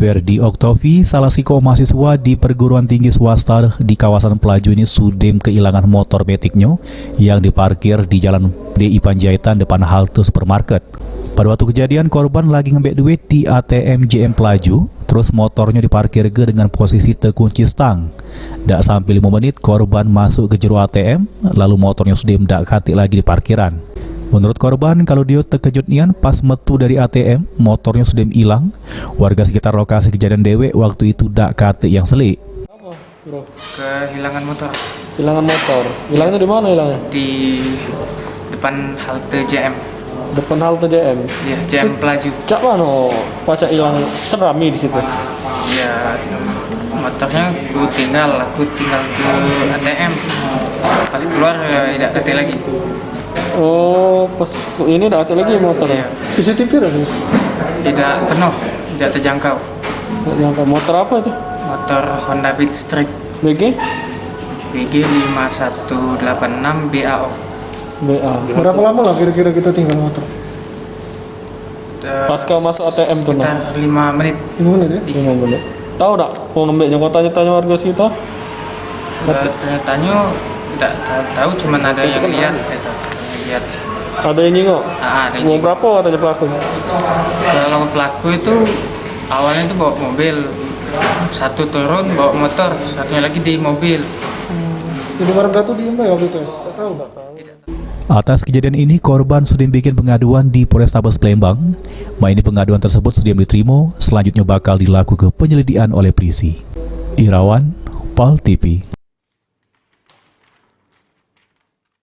Ferdi Oktovi, salah siko mahasiswa di perguruan tinggi swasta di kawasan Pelaju ini sudem kehilangan motor metiknya yang diparkir di Jalan DI Panjaitan depan halte supermarket. Pada waktu kejadian, korban lagi ngembek duit di ATM JM Pelaju, terus motornya diparkir dengan posisi terkunci stang. Dak sampai 5 menit, korban masuk ke jero ATM, lalu motornya sudem dak katik lagi di parkiran. Menurut korban, kalau dia terkejut nian pas metu dari ATM, motornya sudah hilang. Warga sekitar lokasi kejadian dewek waktu itu dak kate yang selik. Apa, bro? Kehilangan motor. Hilangan motor. Hilangnya di mana hilangnya? Di depan halte JM. Depan halte JM. Ya, JM Pelaju. Cak mana? Pas hilang terami di situ. Ya, motornya aku tinggal ke ATM. Pas keluar ya tidak kate lagi. Oh, pas ini udah ada lagi motornya. CCTV ada nih? Tidak penuh, tidak terjangkau. Yang motor apa itu? Motor Honda Beat Street BG? BG 5186 BAO. BA. Berapa lama lah kira-kira kita tinggal motor? Pas kau masuk ATM tuh nah. Sekitar 5 menit. 5 menit ya? 5 menit. Tahu tak? Mau nembeknya kau tanya-tanya warga sekitar? Ternyatanya tidak tahu, cuman ada yang lihat. Lihat. Ada yang nyingok? Ada yang Mau nyingok. berapa katanya pelaku? Kalau pelaku itu awalnya itu bawa mobil, satu turun bawa motor, satunya lagi di mobil. Jadi warga tuh diem ya waktu itu ya? Gak tahu. Atas kejadian ini, korban sudah bikin pengaduan di Polrestabes Palembang. Ini pengaduan tersebut sudah diterima, selanjutnya bakal dilakukan penyelidikan oleh polisi. Irawan, PAL TV.